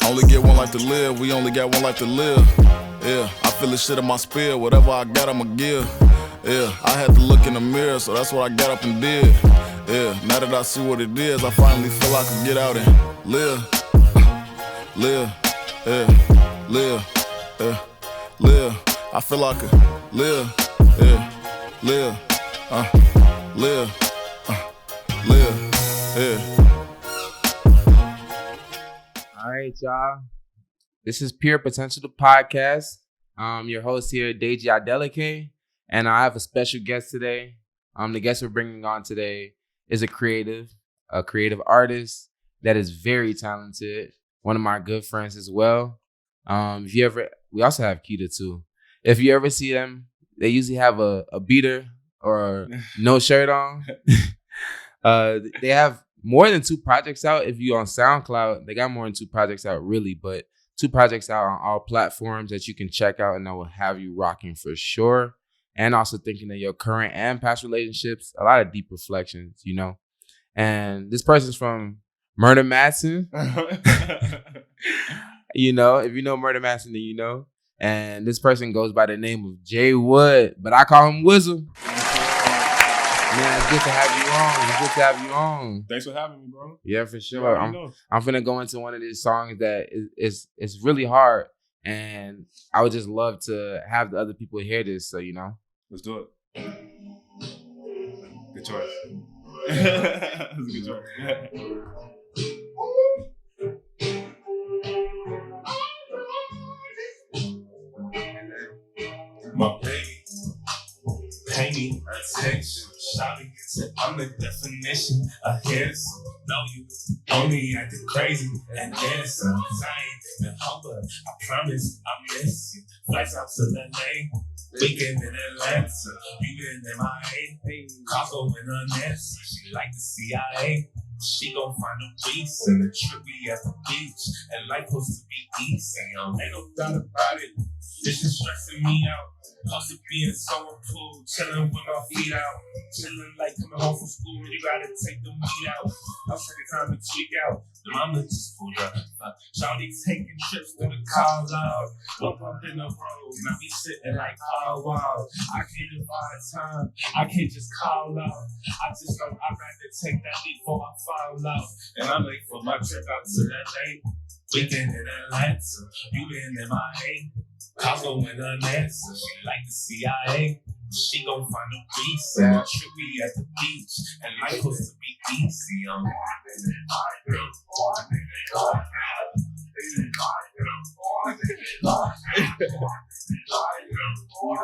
Only get one life to live, we only got one life to live. Yeah, I feel the shit in my spirit, whatever I got, I'ma give. Yeah, I had to look in the mirror, so that's what I got up and did. Yeah, now that I see what it is, I finally feel I can get out and live. Live, yeah, live, yeah, live. I feel I could live, yeah, live, live, live, yeah. All right, y'all. This is Pure Potential the podcast. Your host here, Deji Adeleke, and I have a special guest today. The guest we're bringing on today is a creative artist that is very talented. One of my good friends as well. We also have Keita too. If you ever see them, they usually have a beater or no shirt on. They have more than 2 projects out. If you're on SoundCloud, they got more than 2 projects out, really, but 2 projects out on all platforms that you can check out, and that will have you rocking for sure. And also thinking of your current and past relationships, a lot of deep reflections, you know. And this person's from Murder Madsen. You know, if you know Murder Madsen, then you know. And this person goes by the name of Jay Wood, but I call him Wizzle. Man, it's good to have you on. Thanks for having me, bro. Yeah, for sure. I'm finna go into one of these songs that is really hard, and I would just love to have the other people hear this. So you know, let's do it. Good choice. That's a good choice. My baby, pay me attention. Shawty said I'm the definition of handsome. Know you only acting crazy and dancing. Cause I ain't been humble. I promise I miss you. Flights out to LA, weekend in Atlanta. You been in my A, Costco in a nest. She like the CIA. She gon' find a beast and a trippy at the beach. And life supposed to be easy. Ain't no doubt about it. This is stressing me out. Cause to being so cool, chillin' with my feet out. Chillin' like coming home from school, you gotta take the meat out. I'm taking time to tweak out. The mama just pulled up. Shawty taking trips to the car loud. Up in the road, now we sitting like car wow. I can't divide time, I can't just call out. I just know I'd rather take that leap before I fall out. And I'm late for my trip out to LA. Weekend in Atlanta, you been in my A. Costco in a nest, she like the CIA. She gon' find a beast and a trippy at the beach. And life supposed to be easy.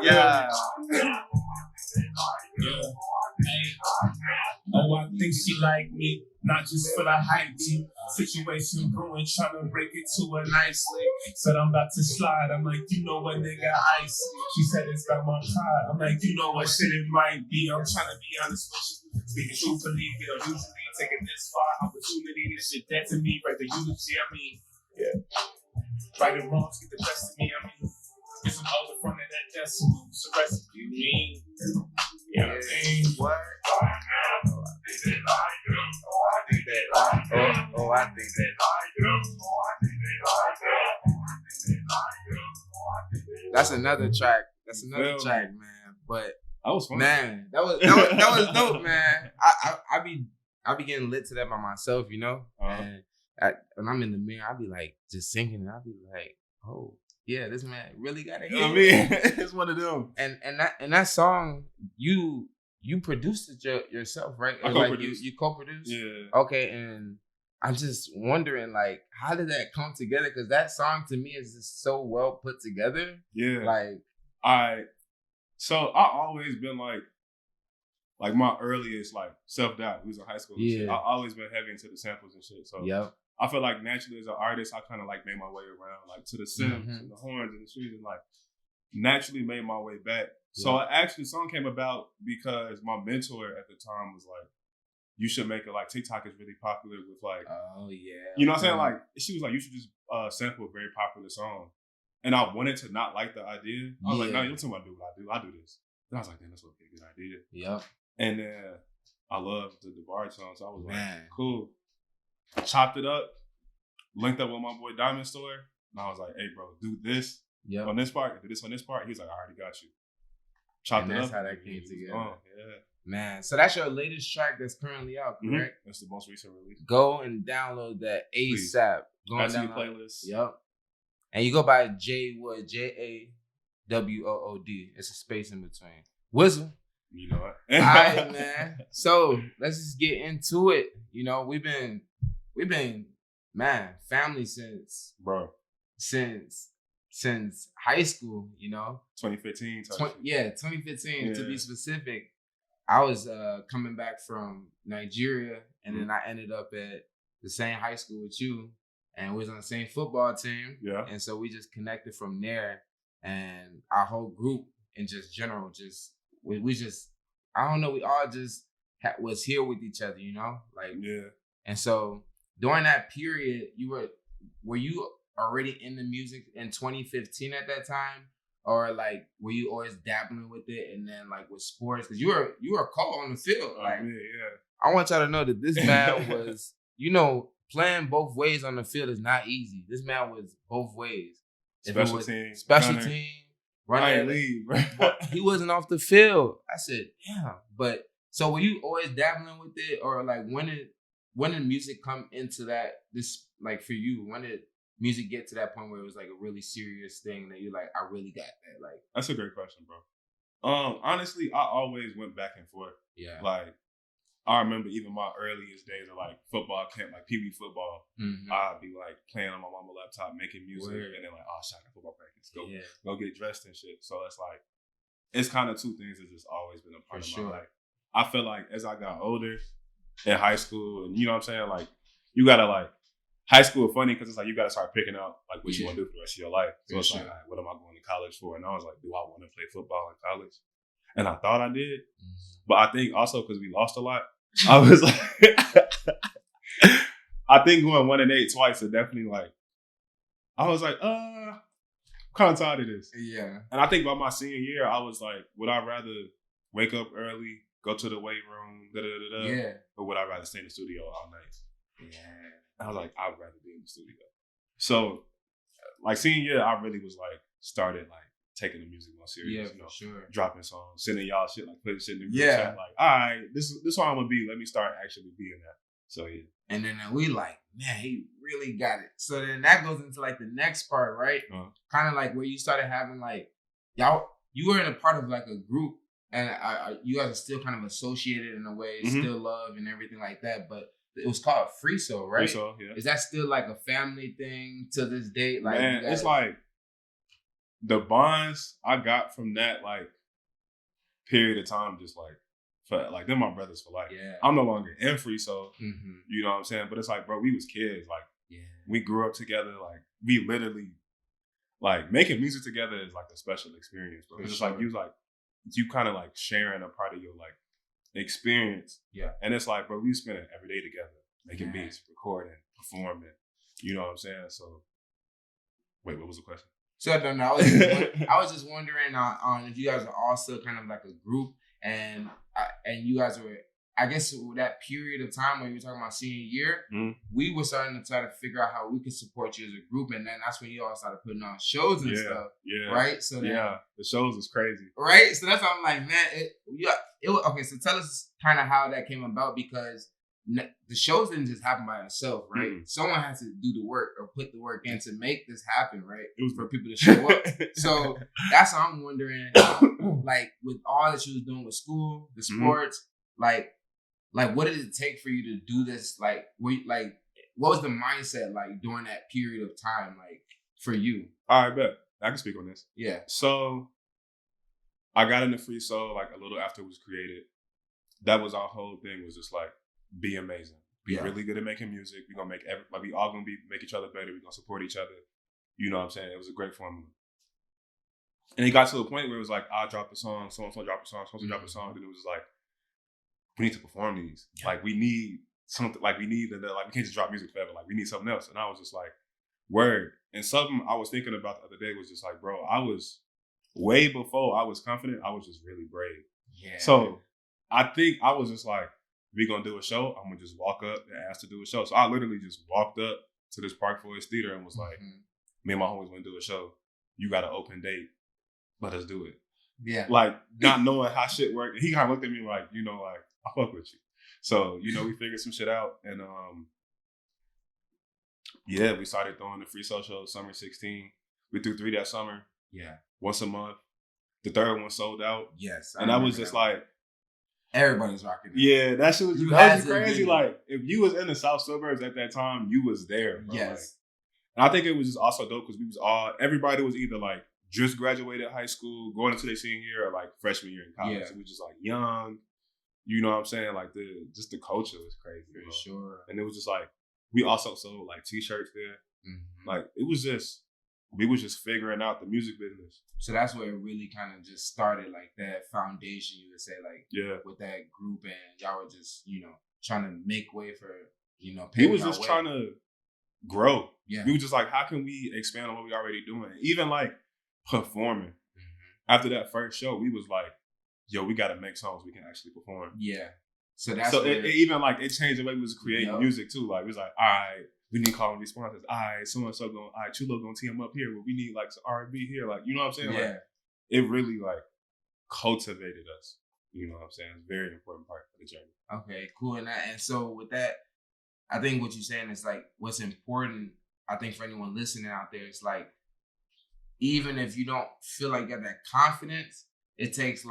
Yeah. Oh, I think she like me, not just for the hype. Situation brewing, trying to break it to her nicely. Said I'm about to slide. I'm like, you know what, nigga, ice. She said it's about my pride. I'm like, you know what shit it might be. I'm trying to be honest with you. Speaking truthfully, we don't usually take it this far. Opportunity, this shit dead to me. Right, the eulogy, I mean, yeah. Right and wrongs get the best of me, I mean. Get some O's in front of that decimal. So recipe, mean. You know what I mean? What? That's another track. Man. But that was fun. Man, that was dope, man. I be getting lit to that by myself, you know. And when I'm in the mirror, I be like just singing, and I be like, oh yeah, this man really got it. I mean, it's one of them. And that song, you produced it yourself, right? I co-produced. You co-produced? Yeah. Okay, and I'm just wondering, like, how did that come together? Because that song to me is just so well put together. Yeah. Like, so I always been like my earliest like self-doubt. We was in high school. And shit. I always been heavy into the samples and shit. So yep. I feel like naturally as an artist, I kind of like made my way around like to the synths and the horns and the streets and like naturally made my way back. Yeah. So actually, the song came about because my mentor at the time was like, you should make it like TikTok is really popular with like, oh yeah, you know what I'm saying? Like she was like, you should just sample a very popular song. And I wanted to not like the idea. I was like, no, you don't tell me I do what I do. I do this. And I was like, damn, that's okay, good idea. Yep. And then I loved the Bard song, so I was like, cool. I chopped it up, linked up with my boy Diamond Store, and I was like, "Hey, bro, do this on this part, do this on this part." He's like, "I already got you." Chopped and it that's up. how that came together. Yeah. Man, so that's your latest track that's currently out, correct? That's the most recent release. Go and download that ASAP. Go Add and to your download. playlist. Yep. And you go by J Wood, JAWOOD. It's a space in between. Whistle. You know what? All right, man. So let's just get into it. You know, we've been man, family since high school, you know. 2015. 2015 to be specific. I was coming back from Nigeria, and then I ended up at the same high school with you, and we was on the same football team. Yeah. And so we just connected from there, and our whole group in just general, we just, I don't know, we all just was here with each other, you know, like. Yeah. And so during that period, were you already in the music in 2015 at that time? Or like, were you always dabbling with it, and then like with sports? Because you were a call on the field. Like, I want y'all to know that this man was, you know, playing both ways on the field is not easy. This man was both ways. Special team, running. Leave, But he wasn't off the field. I said, damn. But so were you always dabbling with it, or like when did music come into that? This, like, for you, when did music get to that point where it was like a really serious thing that you're like, I really got that? Like, that's a great question, bro. Honestly, I always went back and forth. Yeah. Like, I remember even my earliest days of like football camp, like Pee Wee football. I'd be like playing on my mama's laptop, making music, and then like, oh, shot at football practice, go get dressed and shit. So it's like, it's kind of two things that just always been a part of my life. I feel like as I got older in high school, and you know what I'm saying, like, you gotta like, high school is funny because it's like you gotta start picking out like what you want to do for the rest of your life. So it's like, all right, what am I going to college for? And I was like, do I want to play football in college? And I thought I did, but I think also because we lost a lot, I was like, I think going 1-8 twice, it definitely like, I was like, I'm kind of tired of this. Yeah. And I think by my senior year, I was like, would I rather wake up early, go to the weight room, or would I rather stay in the studio all night? Yeah. I was like, I'd rather be in the studio. So, like, senior year, I really was like, started like taking the music more serious. Yeah, for sure. Dropping songs, sending y'all shit, like putting shit in the group chat. Like, all right, this is what I'm gonna be. Let me start actually being that. So yeah. And then we like, man, he really got it. So then that goes into like the next part, right? Kind of like where you started having like, you were in a part of like a group, and you guys are still kind of associated in a way, still love and everything like that, but it was called Free Soul, right? Free Soul, yeah. Is that still like a family thing to this day? Like, man, it's like the bonds I got from that like period of time, just like for like they're my brothers for life. Yeah. I'm no longer in Free Soul, you know what I'm saying? But it's like, bro, we was kids. Like, we grew up together. Like, we literally like making music together is like a special experience, bro. It's like you kind of like sharing a part of your like experience. Yeah. And it's like, bro, we spend it every day together, making beats, recording, performing. You know what I'm saying? So, wait, what was the question? So no, I was just wondering on if you guys are also kind of like a group, and you guys were, I guess, that period of time when you were talking about senior year, we were starting to try to figure out how we could support you as a group, and then that's when you all started putting on shows and stuff. Yeah. Right. So then, the shows was crazy. Right. So that's why I'm like, man, okay. So tell us kind of how that came about, because the shows didn't just happen by itself, right? Someone has to do the work or put the work in to make this happen, right? It was for people to show up. So that's what I'm wondering, like with all that you was doing with school, the sports, like what did it take for you to do this? Like, what was the mindset like during that period of time, like for you? All right, bet. I can speak on this. Yeah. So I got into Free Soul like a little after it was created. That was our whole thing, was just like, be amazing. Be really good at making music. We're gonna we all gonna make each other better. We're gonna support each other. You know what I'm saying? It was a great formula. And it got to a point where it was like, I'll drop a song, so-and-so drop a song, so-and-so drop a song. And it was like, we need to perform these. Like, we need something, like we can't just drop music forever. Like, we need something else. And I was just like, word. And something I was thinking about the other day was just like, bro, I was way before I was confident, I was just really brave. Yeah. So I think I was just like, we gonna do a show, I'm gonna just walk up and ask to do a show. So I literally just walked up, to this Park Forest Theater and was like, me and my homies want to do a show. You got an open date. Let us do it. Yeah. Like, not knowing how shit worked. And he kind of looked at me like, like, I fuck with you. So, we figured some shit out. And, yeah, we started throwing the free social summer 16. We threw 3 that summer. Yeah. Once a month. The third one sold out. Yes. And that was just like, everybody's rocking it. Yeah, that shit was crazy. Like, if you was in the South suburbs at that time, you was there, bro. Yes. Like, and I think it was just also dope because everybody was either like just graduated high school, going into their senior year, or like freshman year in college. Yeah. So we just like young, you know what I'm saying? Like the culture was crazy. For sure. And it was just like, we also sold like t-shirts there. Mm-hmm. Like we was just figuring out the music business. So that's where it really kind of just started, like that foundation, you would say, like, with that group, and y'all were just, trying to make way for, we was just trying to grow. Yeah. We were just like, how can we expand on what we already doing? Even like performing. After that first show, we was like, yo, we got to make songs we can actually perform. Yeah. So that's it even like, it changed the way we was creating music too. Like, it was like, all right, we need call and responses. All right, so-and-so going, all right, Chulo going to tee him up here. But we need like some R&B here. Like, you know what I'm saying? Yeah. Like, it really like cultivated us. You know what I'm saying? It's a very important part of the journey. Okay, cool. And so with that, I think what you're saying is like, what's important, I think for anyone listening out there, it's like, even if you don't feel like you got that confidence, it takes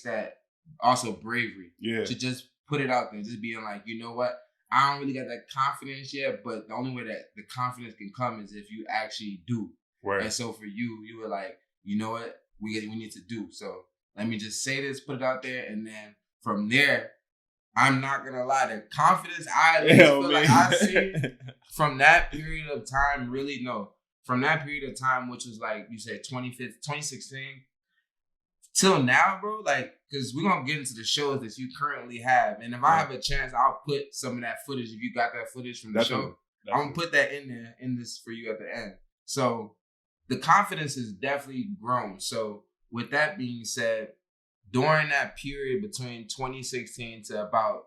that also bravery to just put it out there, just being like, you know what? I don't really got that confidence yet, but the only way that the confidence can come is if you actually do. Right. And so for you were like, you know what? We need to do. So let me just say this, put it out there, and then from there, I'm not gonna lie, the confidence I feel like I see from that period of time, from that period of time, which was like you said 2016 till now, bro, like, because we're going to get into the shows that you currently have. And if I have a chance, I'll put some of that footage. If you got that footage from the show, I'm going to put that in there, in this for you at the end. So the confidence has definitely grown. So with that being said, during that period between 2016 to about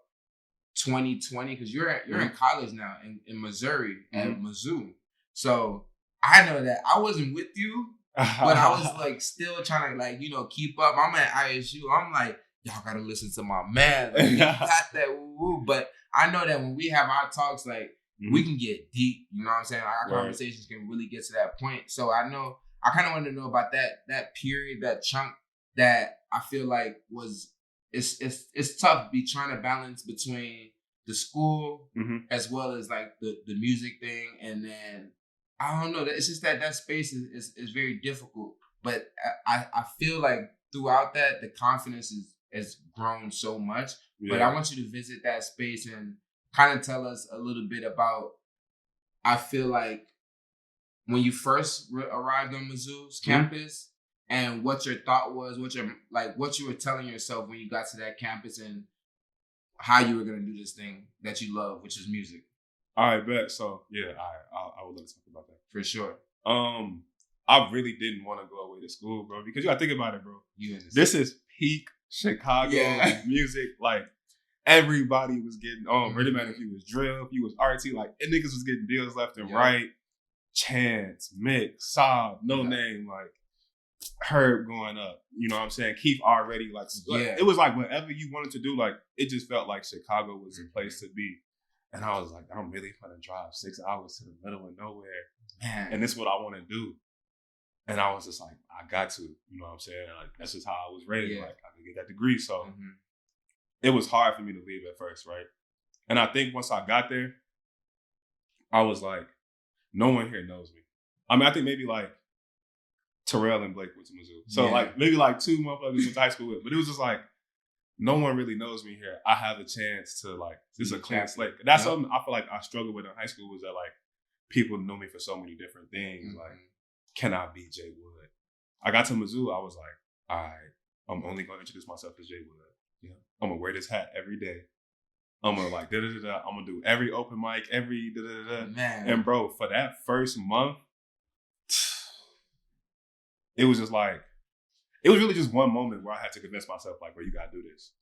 2020, because you're in college now in Missouri at Mizzou. So I know that I wasn't with you, but I was like still trying to like, keep up. I'm at ISU. I'm like, y'all gotta listen to my man. Like, he got that woo-woo. But I know that when we have our talks, like we can get deep. You know what I'm saying? Our conversations can really get to that point. So I kind of wanted to know about that period, that chunk that I feel like it's tough to be trying to balance between the school as well as like the music thing, and then I don't know. It's just that space is very difficult. But I feel like throughout that, the confidence has grown so much. Yeah. But I want you to visit that space and kind of tell us a little bit about, I feel like, when you first arrived on Mizzou's campus and what your thought was, what you were telling yourself when you got to that campus and how you were going to do this thing that you love, which is music. All right, bet. So, yeah, I would love to talk about that. For sure. I really didn't want to go away to school, bro, because you got to think about it, bro. This is peak Chicago music. Like, everybody was getting on. Really matter if you was drill, if you was RT, like, niggas was getting deals left and right. Chance, Mick, Saab, No Name, like, Herb going up. You know what I'm saying? Keith already, like, it was like whatever you wanted to do, like, it just felt like Chicago was the place to be. And I was like, I'm really going to drive 6 hours to the middle of nowhere. Man. And this is what I want to do. And I was just like, I got to. You know what I'm saying? Like, that's just how I was raised. Like, I could get that degree. So it was hard for me to leave at first, right? And I think once I got there, I was like, no one here knows me. I mean, I think maybe like Terrell and Blake went to Mizzou. So like maybe like 2 motherfuckers went to high school with. But it was just like, no one really knows me here. I have a chance to like, this is a clean slate. That's something I feel like I struggled with in high school, was that like people know me for so many different things. Like, can I be Jay Wood? I got to Mizzou, I was like, all right, I'm only going to introduce myself as Jay Wood. Yeah, I'm going to wear this hat every day. I'm going to like, da-da-da-da. I'm going to do every open mic, every da-da-da-da. Man. And bro, for that first month, it was just like, it was really just one moment where I had to convince myself, like, bro, you got to do this.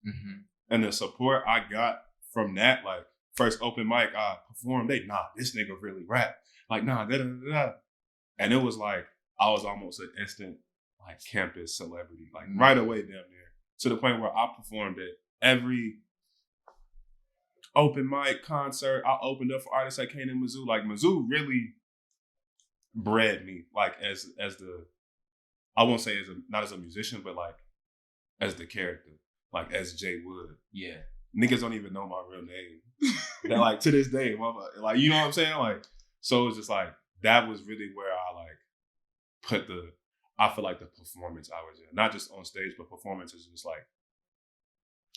And the support I got from that, like, first open mic I performed, this nigga really rap. Like, nah, da da da da. And it was like, I was almost an instant like campus celebrity, like right away down there. To the point where I performed at every open mic concert. I opened up for artists that came in Mizzou. Like Mizzou really bred me, like as the, I won't say not as a musician, but like as the character, like as Jay Wood. Yeah. Niggas don't even know my real name. That like to this day, mama, like you know what I'm saying? Like, so it's just like that was really where I like put I feel like the performance I was in. Not just on stage, but performance is just like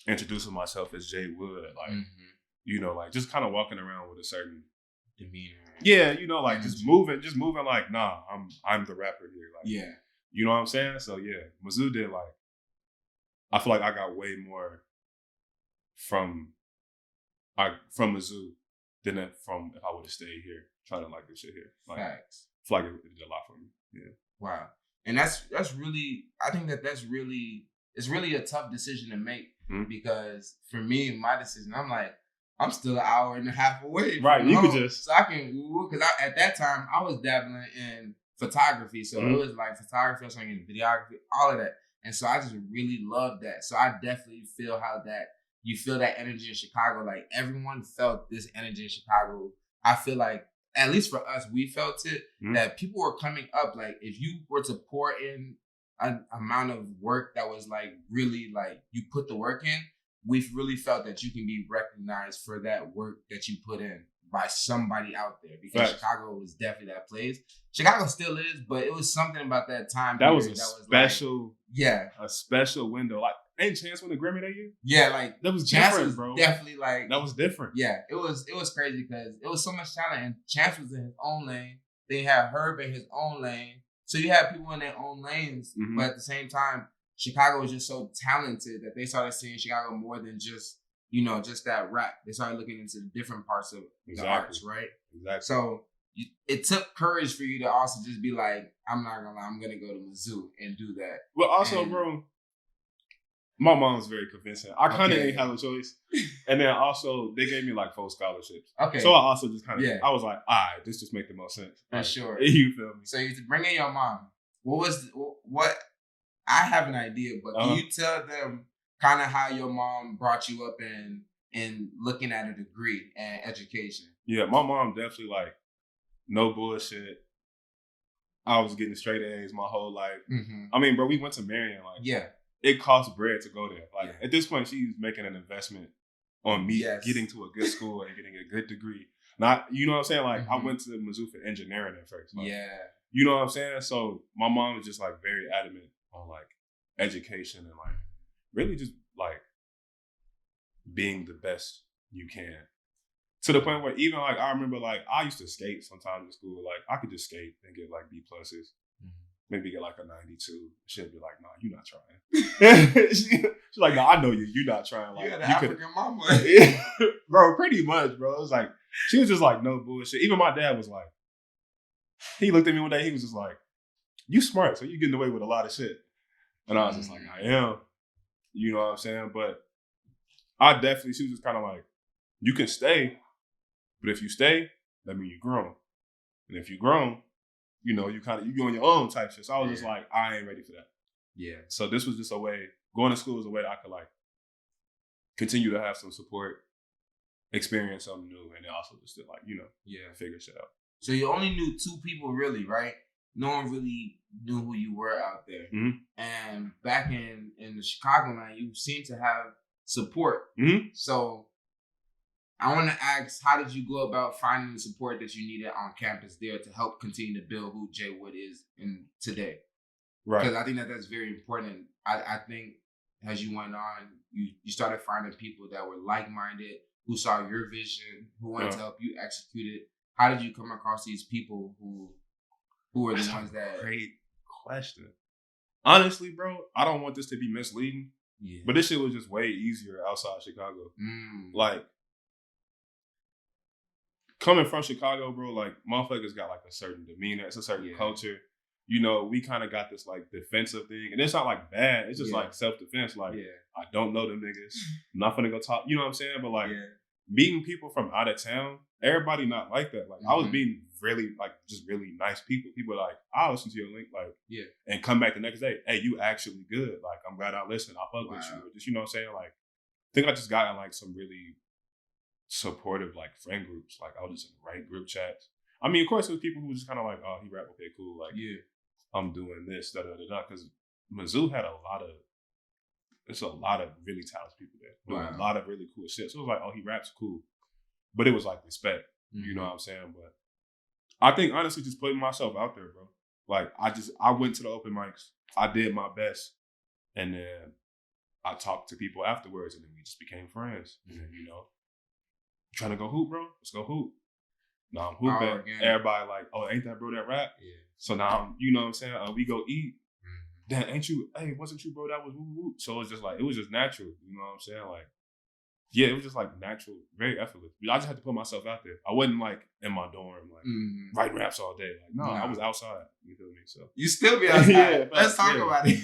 introducing myself as Jay Wood, like you know, like just kind of walking around with a certain demeanor. Yeah, you know, like just moving like, nah, I'm the rapper here. Like, yeah. You know what I'm saying? So yeah, Mizzou did like, I feel like I got way more from Mizzou than from if I would have stayed here trying to like this shit here. Like, Facts. I feel like it did a lot for me. Yeah. Wow. And that's really, I think that's really, it's really a tough decision to make because for me, my decision, I'm like, I'm still an hour and a half away. Right, you could just. So I can, because at that time, I was dabbling in photography. So it was like photography, I was trying to get videography, all of that. And so I just really loved that. So I definitely feel how that, you feel that energy in Chicago. Like everyone felt this energy in Chicago. I feel like, at least for us, we felt it, that people were coming up. Like if you were to pour in an amount of work that was like really like you put the work in, we've really felt that you can be recognized for that work that you put in by somebody out there. Because Chicago was definitely that place. Chicago still is, but it was something about that time. That was a special, like, yeah, a special window. Like, ain't Chance won the Grammy that year? Yeah, like that was Chance different, was bro. Definitely like that was different. Yeah, it was crazy because it was so much talent, and Chance was in his own lane. They had Herb in his own lane, so you had people in their own lanes. But at the same time, Chicago was just so talented that they started seeing Chicago more than just, you know, just that rap. They started looking into the different parts of the arts, right? Exactly. So it took courage for you to also just be like, I'm not gonna lie, I'm gonna go to Mizzou and do that. Well, also, bro, my mom was very convincing. I kind of didn't have a choice. And then also, they gave me like 4 scholarships. Okay. So I also just kind of, I was like, all right, this just make the most sense. For sure. You feel me? So you bring in your mom. What I have an idea, but can you tell them kind of how your mom brought you up in looking at a degree and education? Yeah, my mom definitely like, no bullshit. I was getting straight A's my whole life. I mean, bro, we went to Marion. Like, it costs bread to go there. Like at this point, she's making an investment on me getting to a good school and getting a good degree. Not, you know what I'm saying? Like I went to Mizzou for engineering at first. Like, you know what I'm saying? So my mom was just like very adamant on like education and like really just like being the best you can. To the point where even like I remember like I used to skate sometimes in school. Like I could just skate and get like B+. Maybe get like a 92. She'd be like, nah, you not trying. She's like, nah, I know you. You not trying. Like, you got an African mama. Bro, pretty much, bro. It was like, she was just like, no bullshit. Even my dad was like, he looked at me one day, he was just like, you smart, so you getting away with a lot of shit. And I was just like, I am. You know what I'm saying? But she was just kind of like, you can stay, but if you stay, that means you're grown. And if you're grown, you know, you go on your own type shit. So I was just like, I ain't ready for that. Yeah. So this was just a way, going to school was a way that I could like continue to have some support, experience something new, and then also just to like, you know, figure shit out. So you only knew 2 people really, right? No one really knew who you were out there. And back in the Chicago line, you seem to have support. So I want to ask, how did you go about finding the support that you needed on campus there to help continue to build who Jay Wood is in today? Right. Because I think that's very important. I think as you went on, you started finding people that were like-minded, who saw your vision, who wanted to help you execute it. How did you come across these people who were the ones that... Great question. Honestly, bro, I don't want this to be misleading, but this shit was just way easier outside Chicago. Like, coming from Chicago, bro, like, motherfuckers got, like, a certain demeanor. It's a certain culture. You know, we kind of got this, like, defensive thing. And it's not, like, bad. It's just, like, self-defense. Like, I don't know them niggas. I'm not finna go talk. You know what I'm saying? But, like, meeting people from out of town, everybody not like that. Like I was being really like just really nice people. People are like, I'll listen to your link, like and come back the next day. Hey, you actually good. Like I'm glad I listened. I fuck with you. Or just, you know what I'm saying? Like I think I just got in like some really supportive like friend groups. Like I was just in the right group chats. I mean, of course, there was people who were just kind of like, oh, he rap, okay, cool. Like, I'm doing this, da da da da. Because Mizzou had there's a lot of really talented people there doing a lot of really cool shit. So it was like, oh, he raps, cool. But it was like respect. You know what I'm saying? But I think honestly, just putting myself out there, bro. Like I went to the open mics. I did my best, and then I talked to people afterwards, and then we just became friends. And then, you know, trying to go hoop, bro? Let's go hoop. Now I'm hooping. Everybody like, oh, ain't that bro that rap? Yeah. So now I'm, you know what I'm saying? We go eat. Then ain't you? Hey, wasn't you, bro? That was woo woo. So it's just like it was just natural. You know what I'm saying? Like, yeah, it was just like natural, very effortless. I just had to put myself out there. I wasn't like in my dorm, like writing raps all day. Like, no, I was outside. You feel me? So you still be outside. Let's talk about it.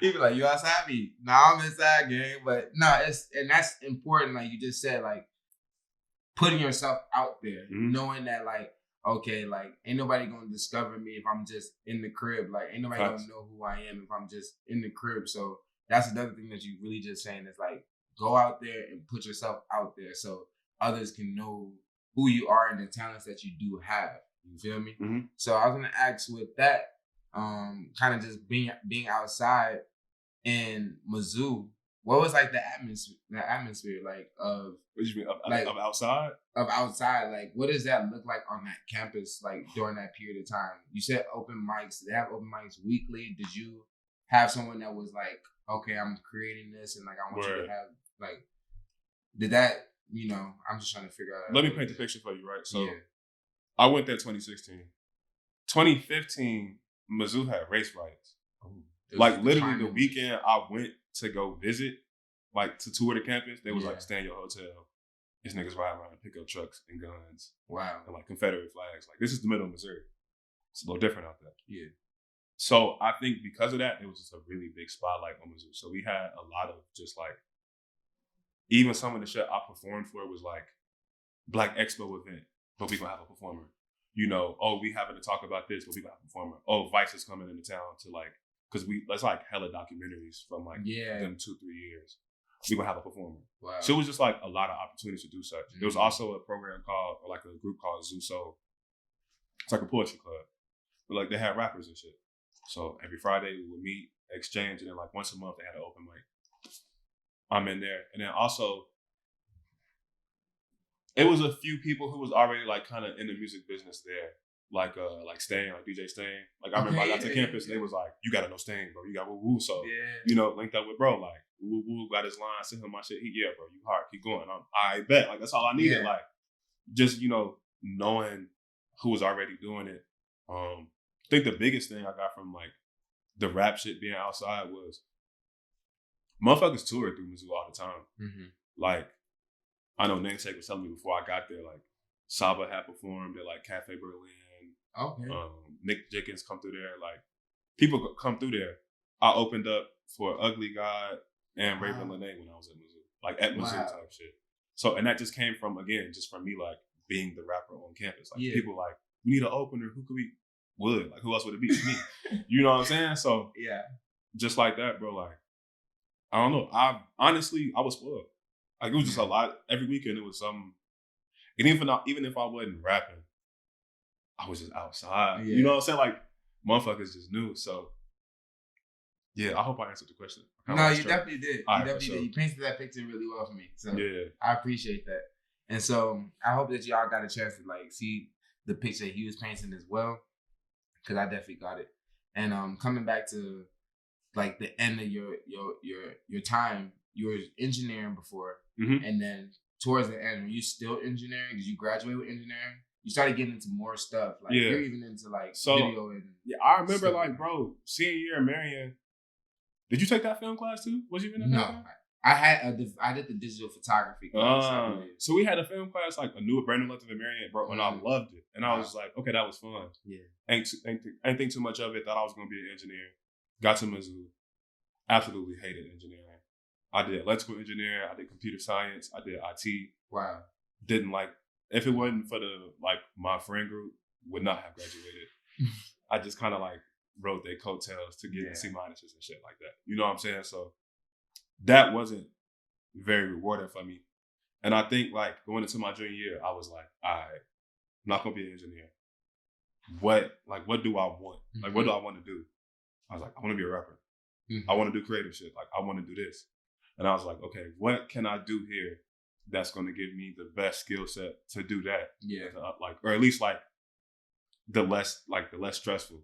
He be like, you outside me? Nah, I'm inside, gang. But no, and that's important. Like you just said, like putting yourself out there, knowing that like, okay, like ain't nobody gonna discover me if I'm just in the crib. Like ain't nobody gonna know who I am if I'm just in the crib. So that's another thing that you really just saying is like, go out there and put yourself out there so others can know who you are and the talents that you do have. You feel me? So I was gonna ask with that, kind of just being outside in Mizzou, what was like the atmosphere like of what you mean of outside? Of outside, like what does that look like on that campus like during that period of time? You said open mics. They have open mics weekly. Did you have someone that was like, okay, I'm creating this and like I want you to have like, did that, you know, I'm just trying to figure out. Let me paint the picture for you, right? So I went there 2016. 2015, Mizzou had race riots. Like literally the weekend I went to go visit, like to tour the campus, they was like, stay in your hotel. These niggas ride around in pickup trucks and guns. Wow. And like Confederate flags. Like this is the middle of Missouri. It's a little different out there. Yeah. So I think because of that, it was just a really big spotlight on Mizzou. So we had a lot of just like, even some of the shit I performed for was like Black Expo event, but we gonna have a performer. You know, oh, we having to talk about this, but we gonna have a performer. Oh, Vice is coming into town to like, cause that's like hella documentaries from like them 2-3 years. We gonna have a performer. Wow. So it was just like a lot of opportunities to do such. There was also a program called, or like a group called Zoo Soul. It's like a poetry club, but like they had rappers and shit. So every Friday we would meet, exchange, and then like once a month they had an open mic. I'm in there. And then also, it was a few people who was already like kind of in the music business there. Like Stain, like DJ Stain. Like I remember I got to campus and they was like, you gotta know Stain, bro. You got woo woo. So, you know, linked up with bro. Like, woo woo got his line, sent him my shit. Bro, you hard, keep going. I bet. Like, that's all I needed. Like, just, you know, knowing who was already doing it. I think the biggest thing I got from like the rap shit being outside was motherfuckers toured through Mizzou all the time. Like, I know Namesake was telling me before I got there, like, Saba had performed at like Cafe Berlin. Okay. Nick Jenkins come through there. Like, people come through there. I opened up for Ugly God and Raven Lene when I was at Mizzou. Like, at Mizzou type shit. So, and that just came from, again, just from me, like, being the rapper on campus. Like, people like, we need an opener. Who could we? Would. Like, who else would it be? Me. You know what I'm saying? So, just like that, bro, like, I don't know. I was spoiled. Like, it was just a lot. Every weekend, it was something. And even if I wasn't rapping, I was just outside. You know what I'm saying? Like, motherfuckers just knew. So, yeah, I hope I answered the question. No, you definitely did. You definitely did. You painted that picture really well for me. So, I appreciate that. And so, I hope that y'all got a chance to, like, see the picture he was painting as well. Because I definitely got it. And coming back to, like, the end of your time, you were engineering before. And then towards the end, were you still engineering? Did you graduate with engineering? You started getting into more stuff. Like, you're even into, like, video and... Yeah, I remember, like, bro, senior year in Marion. Did you take that film class, too? Was you even in that? No. I did the digital photography class. So we had a film class, like, a brand new elective in Marion, bro, and I loved it. And I was like, okay, that was fun. Yeah. Ain't think too much of it. Thought I was going to be an engineer. Got to Mizzou. Absolutely hated engineering. I did electrical engineering. I did computer science. I did IT. Wow. Didn't like, if it wasn't for my friend group, would not have graduated. I just kind of like rode their coattails to get C- and shit like that. You know what I'm saying? So that wasn't very rewarding for me. And I think like going into my junior year, I was like, all right, I'm not gonna be an engineer. What do I want? Like, what do I want to do? I was like, I want to be a rapper. I want to do creative shit. Like, I want to do this. And I was like, okay, what can I do here that's going to give me the best skill set to do that? Yeah. Or at least like the less stressful.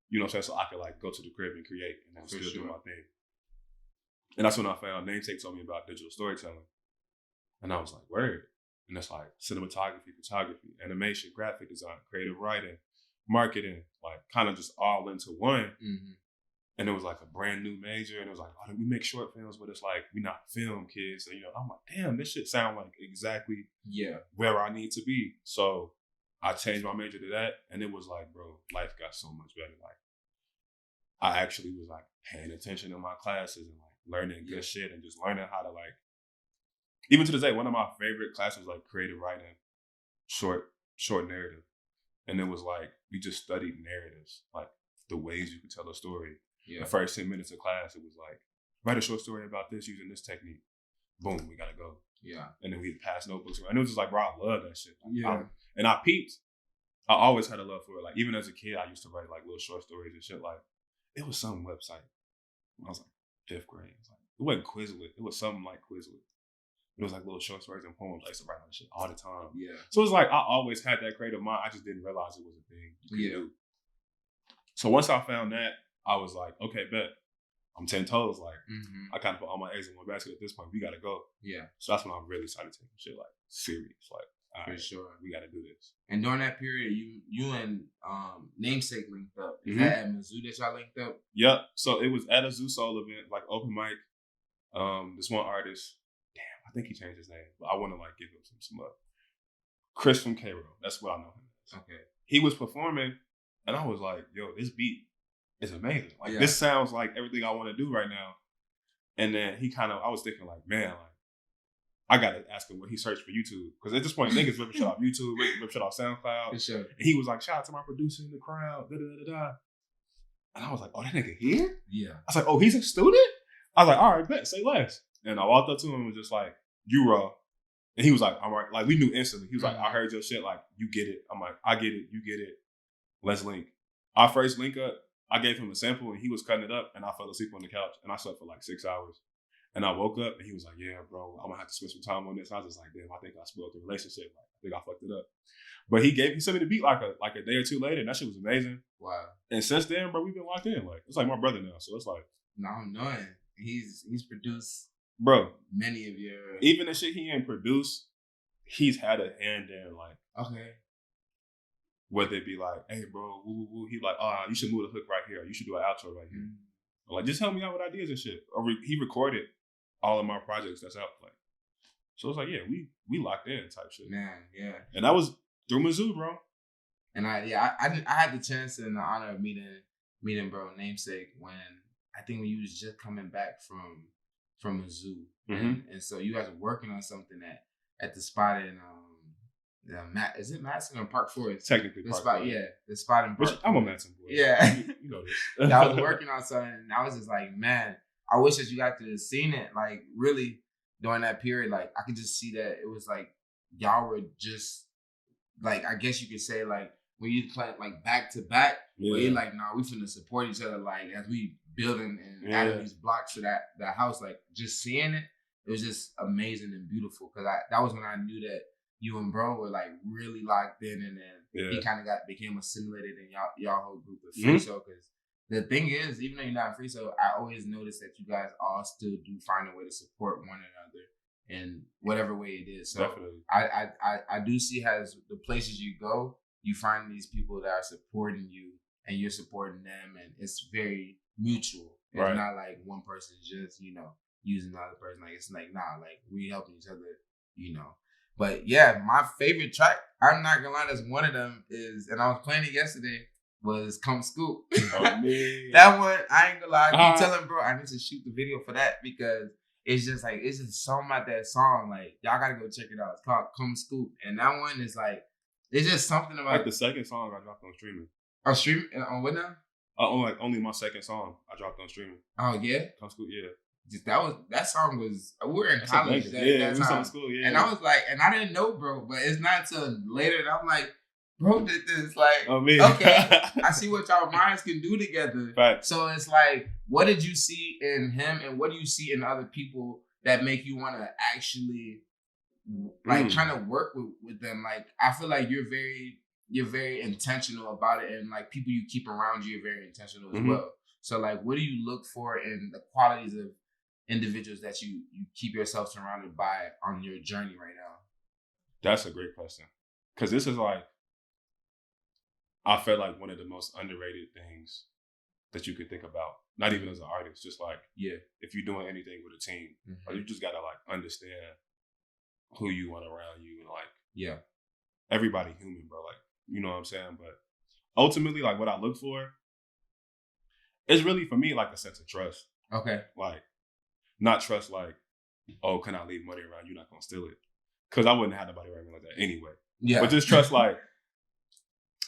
You know what I'm saying? So I could like go to the crib and create and then still do my thing. And that's when I found Namesake told me about digital storytelling. And I was like, word. And it's like cinematography, photography, animation, graphic design, creative writing, marketing, like kind of just all into one. And it was like a brand new major. And it was like, oh, we make short films, but it's like, we're not film kids. And, I'm like, damn, this shit sound like exactly where I need to be. So I changed my major to that. And it was like, bro, life got so much better. Like, I actually was like paying attention in my classes and like learning good shit and just learning how to like, even to this day, one of my favorite classes was like creative writing, short narrative. And it was like, we just studied narratives, like the ways you could tell a story. The first 10 minutes of class, it was like, write a short story about this using this technique. Boom, we gotta go. Yeah. And then we'd pass notebooks around. And it was just like, bro, I love that shit. Like, and I peeped. I always had a love for it. Like, even as a kid, I used to write like little short stories and shit. Like, it was some website when I was like 5th grade. It wasn't Quizlet. It was something like Quizlet. It was like little short stories and poems. I used to write on shit all the time. Yeah. So it's like I always had that creative mind. I just didn't realize it was a thing you could do. So once I found that, I was like, okay, bet. I'm 10 toes. Like, I kind of put all my eggs in one basket at this point. We got to go. Yeah. So that's when I really started taking shit like serious. Like, all right, we got to do this. And during that period, you and Namesake linked up. Is that at Mizzou that y'all linked up? Yep. So it was at a Zoo Soul event, like open mic. This one artist, damn, I think he changed his name, but I want to like give him some love. Chris from Cairo. That's what I know him as. Okay. He was performing, and I was like, yo, this beat is amazing. Like, this sounds like everything I want to do right now. And then I was thinking like, man, like, I got to ask him what he searched for YouTube. Because at this point, niggas ripping shit off YouTube, ripping shit off SoundCloud. Sure. And he was like, shout out to my producer in the crowd, da-da-da-da-da. And I was like, oh, that nigga here? Yeah. I was like, oh, he's a student? I was like, all right, bet, say less. And I walked up to him and was just like, you raw. And he was like, all right. Like, we knew instantly. He was like, I heard your shit. Like, you get it. I'm like, I get it. You get it. Let's link. Our first link up, I gave him a sample and he was cutting it up and I fell asleep on the couch and I slept for like 6 hours. And I woke up and he was like, yeah, bro, I'm gonna have to spend some time on this. And I was just like, damn, I think I spoiled the relationship. Like, I think I fucked it up. But he sent me the beat like a day or two later and that shit was amazing. Wow. And since then, bro, we've been locked in. Like, it's like my brother now. So it's like, no, I'm knowing. He's produced, bro, many of your, even the shit he ain't produced, he's had a hand in, like, okay. Whether it be like, hey, bro, woo, woo, woo. He like, you should move the hook right here. You should do an outro right here. Or like, just help me out with ideas and shit. Or he recorded all of my projects that's out. Like, so it's like, yeah, we locked in type shit. Man, yeah. And that was through Mizzou, bro. And I had the chance and the honor of meeting bro Namesake when you was just coming back from Mizzou. And so you guys were working on something at the spot in is it Madison or Park Forest? Technically, Park Forest. Yeah, the spot in Park. I'm a Madison boy. Yeah, you know this. I was working on something, and I was just like, man, I wish that you got to have seen it. Like, really, during that period, like, I could just see that it was like y'all were just like, I guess you could say like when you play like back to back, where you're like, nah, we finna support each other. Like as we building and adding these blocks to that house, like just seeing it, it was just amazing and beautiful. Cause that was when I knew that you and bro were like really locked in, and then he kind of became assimilated in y'all whole group of Free Soul. Cause the thing is, even though you're not Free Soul, I always notice that you guys all still do find a way to support one another in whatever way it is. So definitely. I do see as the places you go, you find these people that are supporting you and you're supporting them, and it's very mutual. It's not like one person just, using another person. Like, it's like, nah, like we helping each other, But yeah, my favorite track, I'm not gonna lie, that's one of them is, and I was playing it yesterday, was Come Scoop. Oh, man. That one, I ain't gonna lie, I keep telling bro, I need to shoot the video for that because it's just like it's just something about that song. Like y'all gotta go check it out. It's called Come Scoop, and that one is like it's just something about like the second song I dropped on streaming. Oh, streaming on what now? Only my second song I dropped on streaming. Oh yeah, Come Scoop, yeah. Just that song was we were in That's college amazing. that We was time, in school, yeah. and I was like, and I didn't know, bro, but it's not till later that I'm like, bro did this, like, Oh, me. okay, I see what y'all minds can do together. Facts. So it's like, what did you see in him, and what do you see in other people that make you want to actually like trying to work with them? Like, I feel like you're very intentional about it, and like people you keep around you are very intentional as well. So like, what do you look for in the qualities of individuals that you keep yourself surrounded by on your journey right now? That's a great question. Because this is like, I feel like one of the most underrated things that you could think about. Not even as an artist, just like, if you're doing anything with a team, like, you just got to like understand who you want around you, and like, everybody human, bro. Like, you know what I'm saying? But ultimately, like, what I look for is really, for me, like a sense of trust. Okay. Like, not trust like, oh, can I leave money around? You're not gonna steal it. Because I wouldn't have nobody around me like that anyway. Yeah. But just trust like,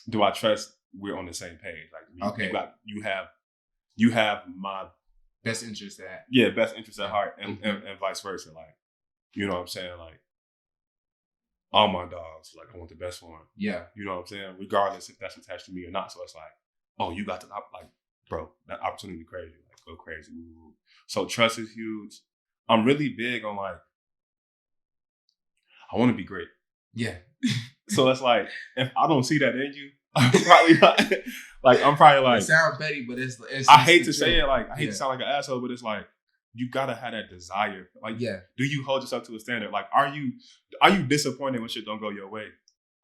do I trust we're on the same page? Like, you have my best interest at best interest at heart, and vice versa. Like, you know what I'm saying? Like, all my dogs, like, I want the best for them. Yeah. You know what I'm saying? Regardless if that's attached to me or not. So it's like, oh, you got the, like, bro, that opportunity crazy. Like, go crazy. Ooh. So trust is huge. I'm really big on like, I want to be great. Yeah. So it's like, if I don't see that in you, I'm probably not, I'm probably like. It sounds petty, but it's I hate to say it, like, I hate to sound like an asshole, but it's like, you gotta have that desire. Like, do you hold yourself to a standard? Like, are you disappointed when shit don't go your way?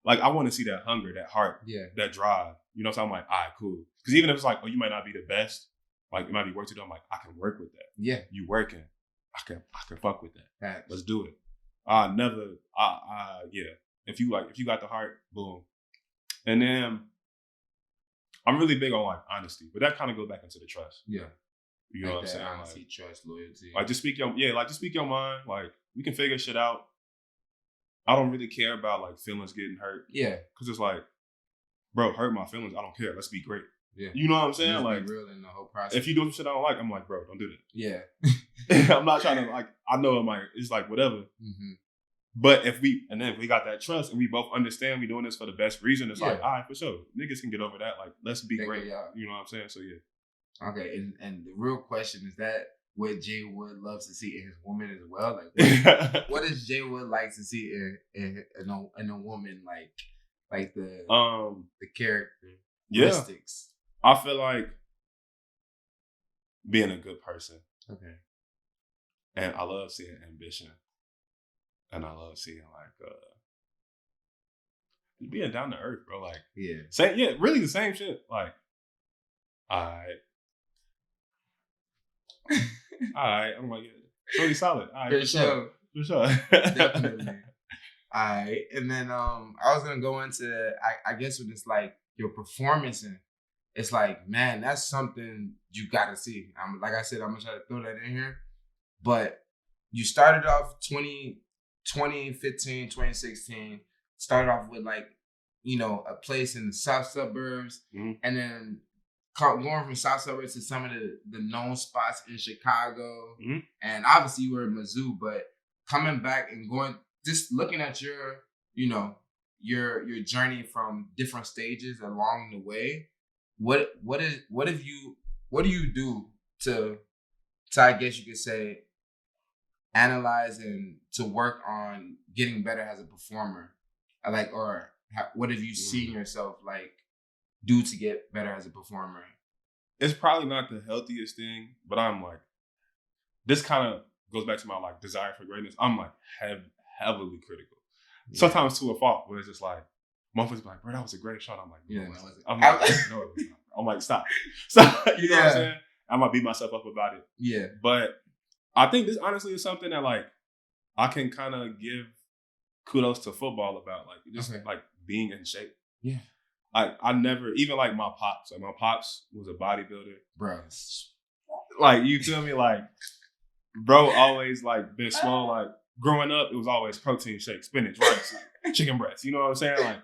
Like, I want to see that hunger, that heart, that drive. You know, so I'm like, all right, cool. Because even if it's like, oh, you might not be the best, like, it might be work to do. I'm like, I can work with that. Yeah. You working. I can fuck with that. Right. Let's do it. If you got the heart, boom. And then I'm really big on like honesty, but that kind of goes back into the trust. Yeah. You know what I'm saying? Honesty, like, trust, loyalty. Like, just speak your mind. Like, we can figure shit out. I don't really care about like feelings getting hurt. Yeah. Cause it's like, bro, hurt my feelings. I don't care. Let's be great. Yeah. You know what I'm saying? Like, be real in the whole process. If you do some shit I don't like, I'm like, bro, don't do that. Yeah. I'm not trying to, like, I know it's like whatever. Mm-hmm. But if we got that trust and we both understand we doing this for the best reason, it's like, all right, for sure. Niggas can get over that. Like, let's be great. You know what I'm saying? So yeah. Okay. And the real question is that what Jay Wood loves to see in his woman as well? Like, what does Jay Wood like to see in a woman? Like the characteristics. I feel like being a good person. Okay. And I love seeing ambition. And I love seeing like being down to earth, bro. Like, really the same shit. Like, all right. I'm like, it's really solid. All right, for sure. Definitely. All right. And then I was gonna go into I guess when it's like your performance, and it's like, man, that's something you gotta see. Like I said, I'm gonna try to throw that in here. But you started off 2015, 2016, started off with like, a place in the south suburbs, and then going from south suburbs to some of the known spots in Chicago, and obviously you were in Mizzou, but coming back and just looking at your journey from different stages along the way, what do you do to I guess you could say analyze and to work on getting better as a performer? What have you seen yourself like do to get better as a performer? It's probably not the healthiest thing, but I'm like, this kind of goes back to my like desire for greatness. I'm like heavily critical. Yeah. Sometimes to a fault, where it's just like, motherfuckers be like, bro, that was a great shot. I'm like, no, it wasn't. I'm like, no, it was not. I'm like, stop. You know what I'm saying? I might beat myself up about it. Yeah. But I think this honestly is something that like I can kind of give kudos to football about, like just like being in shape. Yeah. I never, even like my pops. Like, my pops was a bodybuilder. Bro. Like, you feel me? Like, bro always like been slow. Like growing up, it was always protein shake, spinach, rice, chicken breast. You know what I'm saying? Like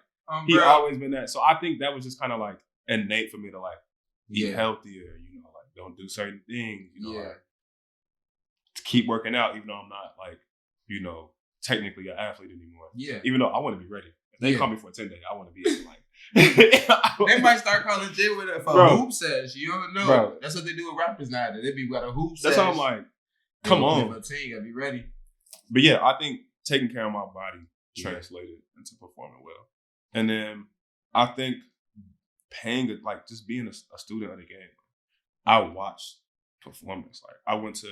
he always been that. So I think that was just kind of like innate for me to like eat healthier. You know, like don't do certain things. You know, like, to keep working out, even though I'm not like technically an athlete anymore. Yeah. Even though I want to be ready. If they call me for a 10-day, I want to be like. They might start calling Jay with a hoop sesh. You don't know. Bro. That's what they do with rappers now. They be got a hoop sesh. That's how I'm like, come on. You gotta be ready. But yeah, I think taking care of my body translated into performing well. And then I think paying it, like just being a student of the game. I watched performance. Like I went to.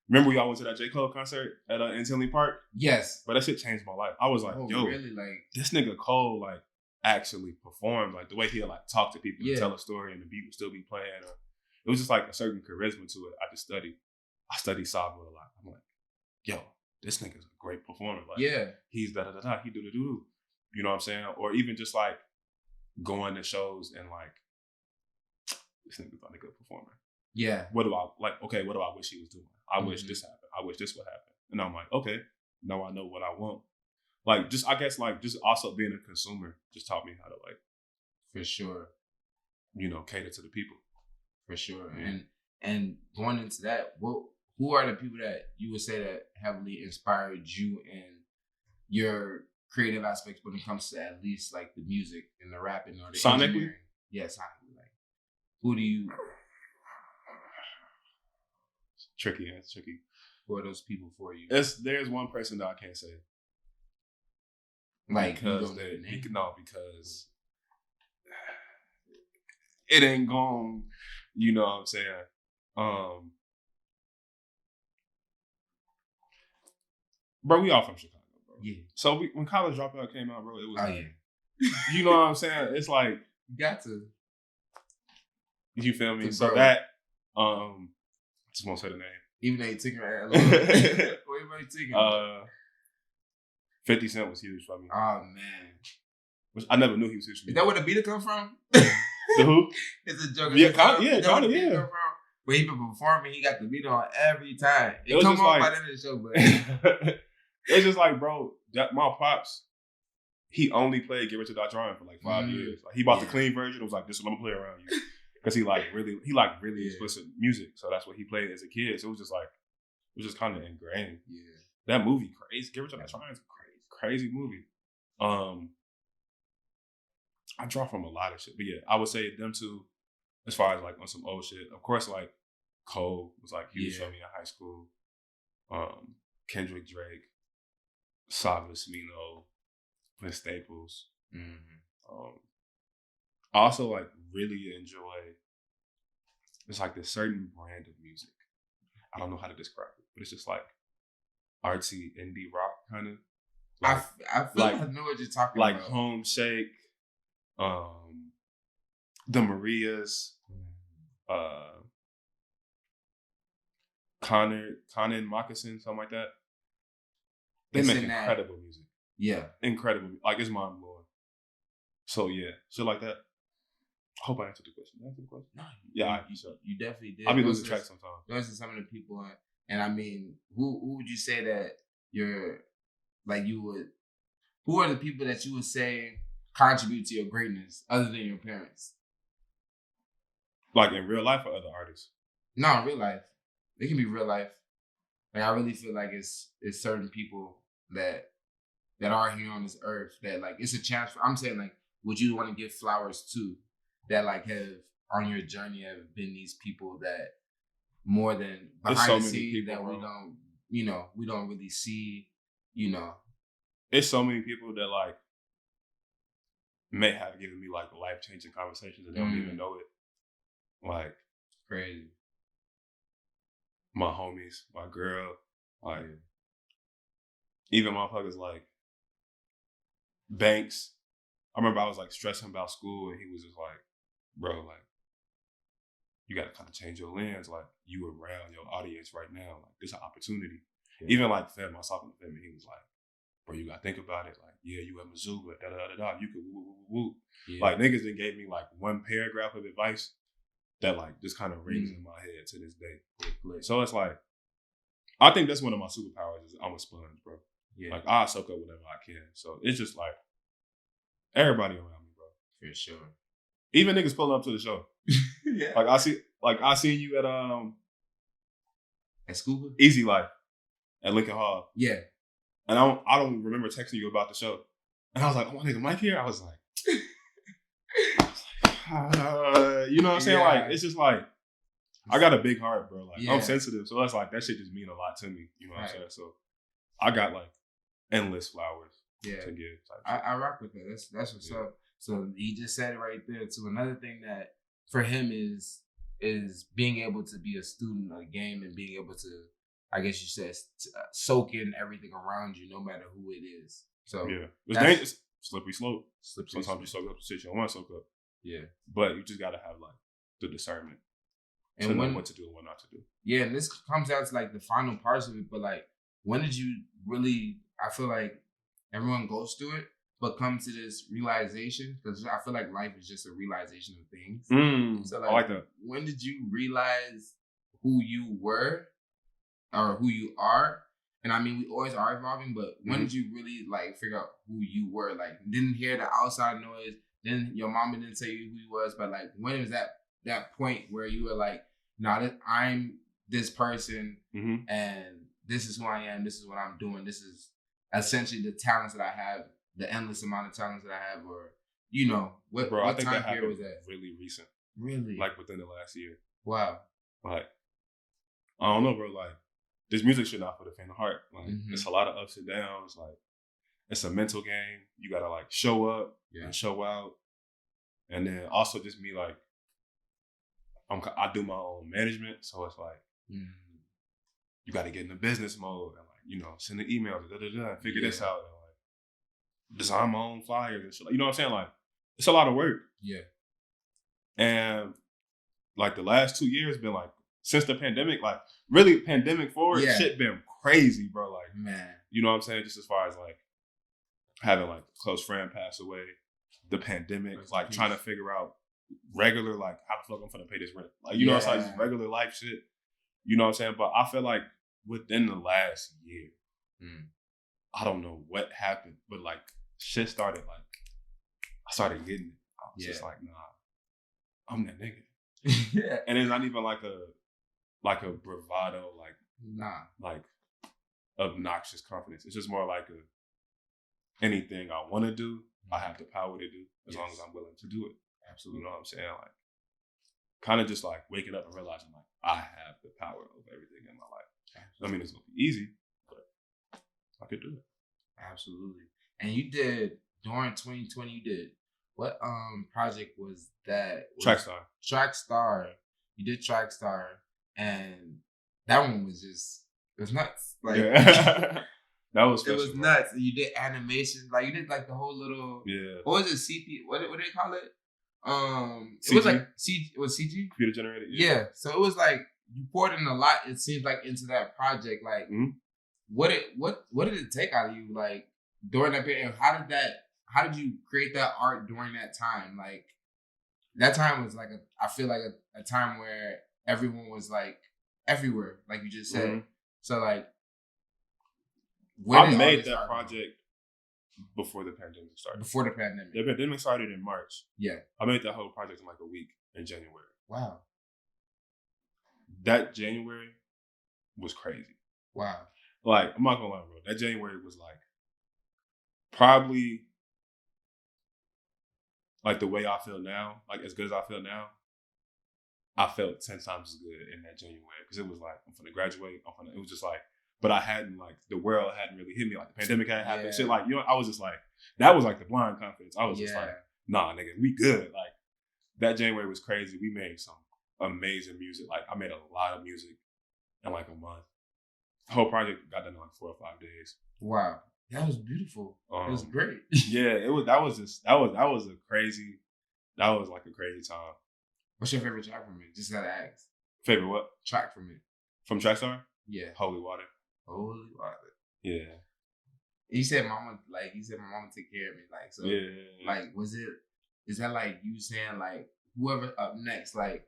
Remember y'all went to that J. Cole concert at in Tinley Park? Yes. But that shit changed my life. I was like, yo, really? Like, this nigga Cole, like, actually performed. Like, the way he'll, like, talk to people and tell a story and the beat would still be playing. It was just, like, a certain charisma to it. I studied Saba a lot. I'm like, yo, this nigga's a great performer. Like, he's da-da-da-da, he do-da-do-do. You know what I'm saying? Or even just, like, going to shows and, like, this nigga's not a good performer. Yeah. What do I wish he was doing? I wish this happened. I wish this would happen. And I'm like, okay, now I know what I want. Like, just, I guess, like, just also being a consumer just taught me how to, like, for sure, cater to the people. For sure. Mm-hmm. And going into that, who are the people that you would say that heavily inspired you in your creative aspects when it comes to at least, like, the music and the rapping or the engineering? Yeah, sonically. Like, who do you... Tricky. It's tricky. Who are those people for you? There's one person that I can't say. Like, because it ain't gone. You know what I'm saying? Bro, we all from Chicago, bro. Yeah. So when College Dropout came out, bro, it was you know what I'm saying? It's like you got to. You feel me? So that just won't say the name. Even though you took her what everybody taking? 50 Cent was huge for me. Oh man. Which I never knew he was huge for me. Is that where the beat come from? The who? It's a joke. Yeah, kind of, yeah. Where he been performing, he got the beat on every time. It come on by the end of the show, but it's just like, bro, my pops, he only played Get Rich or Die Trying for like 5 years. Like he bought the clean version. It was like, this is what I'm gonna play around you. Because he really explicit music. So that's what he played as a kid. So it was just kind of ingrained. Yeah. That movie, crazy. Get Rich or Die Trying is a crazy movie. I draw from a lot of shit. But yeah, I would say them two, as far as like on some old shit. Of course, like Cole was like huge for me in high school. Kendrick Drake, Saga Smino, Vince Staples. Mm-hmm. I also like really enjoy. It's like this certain brand of music. I don't know how to describe it, but it's just like artsy indie rock kind of. Like, I feel like I know what you're talking about. Like Home Shake, the Marias, Connor and Moccasin, something like that. They make incredible music. Yeah, incredible. Like it's mind blowing. So yeah, shit like that. I hope I answered the question. No, yeah, you definitely did. I'll be losing track sometimes. Those are some of the people, and I mean, who would you say that you're like you would? Who are the people that you would say contribute to your greatness other than your parents? Like in real life or other artists? No, in real life. It can be real life. Like I really feel like it's certain people that are here on this earth that like it's a chance for. I'm saying like, would you want to give flowers to that like have on your journey have been these people that more than behind the scenes that we don't we don't really see, It's so many people that like may have given me like life-changing conversations and don't even know it. Like crazy. My homies, my girl, like even motherfuckers like Banks. I remember I was like stressing about school and he was just like, bro, like you gotta kind of change your lens. Like you around your audience right now. Like there's an opportunity. Yeah. Even like Fem, I was talking to Fem and he was like, bro, you gotta think about it. Like, yeah, you at Mizzou, but da-da-da-da, you could woo. Yeah. Like niggas that gave me like one paragraph of advice that like just kind of rings in my head to this day. So it's like, I think that's one of my superpowers is I'm a sponge, bro. Yeah, Like I soak up whatever I can. So it's just like everybody around me, bro. for sure. Even niggas pulling up to the show. Yeah. Like I see you at At Scuba? Easy Life at Lincoln Hall. Yeah. And I don't remember texting you about the show. And I was like, oh, my nigga Mike here? I was like, you know what I'm saying? Yeah. Like, it's just like, I got a big heart, bro. Like, Yeah. I'm sensitive. So that's like, that shit just mean a lot to me. You know what I'm Right. saying? So I got like endless flowers Yeah. to give. I rock with that. That's what's up. So he just said it right there too. Another thing that for him is being able to be a student of the game and being able to, I guess you said, soak in everything around you, no matter who it is. So yeah. It's dangerous. Slippery slope. Slippery Sometimes you soak up the shit you don't want to soak up. Yeah. But you just got to have like the discernment And to when, know what to do and what not to do. yeah, and this comes down to like the final parts of it, but like, when did you really, I feel like everyone goes through it, but come to this realization, because I feel like life is just a realization of things. So I like that. When did you realize who you were or who you are? And I mean, we always are evolving, but when did you really like figure out who you were? Like, didn't hear the outside noise, then your mama didn't tell you who you was, but like, when was that point where you were like, nah, I'm this person and this is who I am, this is what I'm doing, this is essentially the talents that I have, the endless amount of talents that I have, or you know, what think time that period was that? Really recent. Really? Like within the last year. Wow. Like, I don't know, bro. Like, this music shit not for the faint of heart. Like, it's a lot of ups and downs. Like, it's a mental game. You gotta like show up and show out, and then also just me like, I do my own management, so it's like you got to get in the business mode and like, you know, send the emails, figure this out, and like design my own flyers and shit. Like, you know what I'm saying? Like, it's a lot of work. Yeah. And like the last 2 years been like, since the pandemic, like really pandemic forward, shit been crazy, bro. Like, man, you know what I'm saying? Just as far as like having like a close friend pass away, the pandemic, like trying to figure out regular, like how the fuck I'm gonna pay this rent. Like, you know, it's like just regular life shit. You know what I'm saying? But I feel like within the last year, I don't know what happened, but like shit started like, I started getting it. I was just like, nah, I'm that nigga. And it's not even like a bravado, like obnoxious confidence. It's just more like anything I want to do, I have the power to do as long as I'm willing to do it. Absolutely. You know what I'm saying? Like, kind of just like waking up and realizing like I have the power of everything in my life. Absolutely. I mean, it's gonna be easy, but I could do it. Absolutely. And you did during 2020. You did what? Project was that? Trackstar. You did Trackstar, and that one was just, it was nuts. Like that was special, it was nuts. You did animation, like you did like the whole little What was it? CP? What did they call it? CG? It was like it was CG, computer generated. Yeah. So it was like you poured in a lot. It seems like into that project. Like what did it take out of you? Like during that period, how did you create that art during that time? Like that time was like I feel like a time where everyone was like everywhere, like you just said. So like, I made that project before the pandemic started. Before the pandemic. The pandemic started in March. Yeah. I made that whole project in like a week in January. Wow. That January was crazy. Wow. Like, I'm not gonna lie, bro. That January was like probably like the way I feel now, like as good as I feel now, I felt 10 times as good in that January. Because it was like, I'm finna graduate. It was just like, but I hadn't like, the world hadn't really hit me. Like the pandemic hadn't happened. Shit, like, you know, I was just like, that was like the blind confidence. I was just like, nah, nigga, we good. Like that January was crazy. We made some amazing music. Like I made a lot of music in like a month. The whole project got done in like 4 or 5 days. Wow. That was beautiful. It was great. Yeah, that was a crazy time. What's your favorite track from it? Just gotta ask. Favorite what? Track from it. From Trackstar? Yeah. Holy Water. Holy Water. Yeah. You said my mama took care of me. Like, so like is that like you saying like whoever up next, like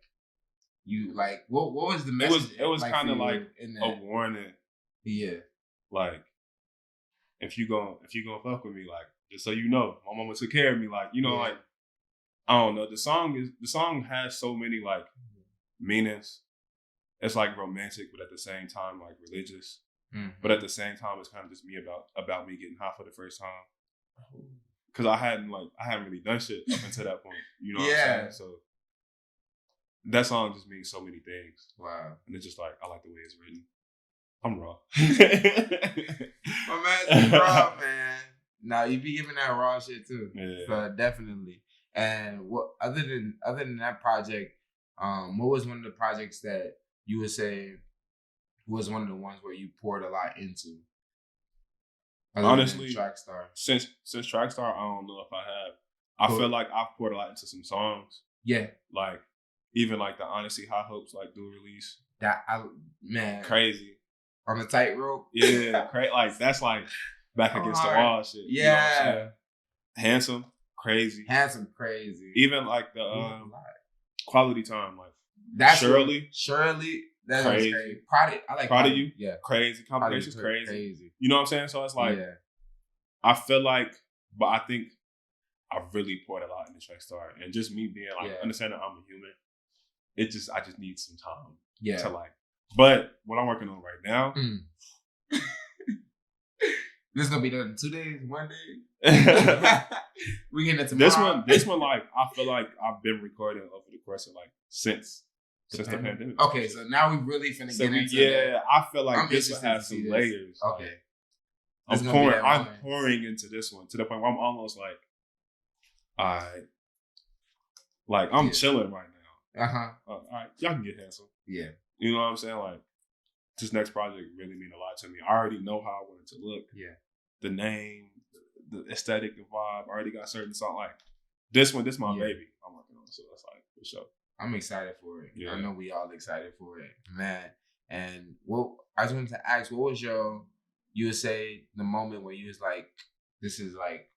you like what was the message? It was like, kind of like in a warning Yeah. Like, if you gonna fuck with me, like, just so you know, my mama took care of me. Like, you know, like, I don't know. The song has so many like meanings. It's like romantic, but at the same time like religious. Mm-hmm. But at the same time, it's kind of just me about me getting high for the first time. Because I hadn't really done shit up until that point. You know what I'm saying? So that song just means so many things. Wow. And it's just like, I like the way it's written. I'm raw. My man's raw, man. Nah, you be giving that raw shit too. Yeah. So definitely. And what other than that project, what was one of the projects that you would say was one of the ones where you poured a lot into? Honestly, Trackstar. Since Trackstar, I don't know if I have. I feel like I've poured a lot into some songs. Yeah. Like, even like the Honesty High Hopes, like, do release. Man. Crazy. On the tightrope? Yeah. Like, that's like back against the wall shit. Yeah. You know what I'm saying? Handsome. Crazy. Even like the Quality Time. Like, that's Shirley. That's crazy. Proud of You. Yeah. Crazy. Complications. Crazy. You know what I'm saying? So it's like, I feel like, but I think I really poured a lot into Trackstar, and just me being like, understanding I'm a human. I just need some time. Yeah. To like, but what I'm working on right now. This is gonna be done in 2 days, 1 day. We getting it tomorrow. This one, like, I feel like I've been recording over the course of like since the pandemic. Okay, so now we really finna get into that. I feel like this will have some layers. Okay. Like, I'm pouring into this one to the point where I'm almost like, all right, like, I'm chilling right now. All right, y'all can get handsome. Yeah. You know what I'm saying? Like, this next project really mean a lot to me. I already know how I want it to look. Yeah. The name, the aesthetic, the vibe. I already got certain songs. Like, this one, this my baby I'm working on. So that's like, for sure. I'm excited for it. Yeah. I know we all excited for it. Man. And I just wanted to ask, what was you would say the moment where you was like, this is like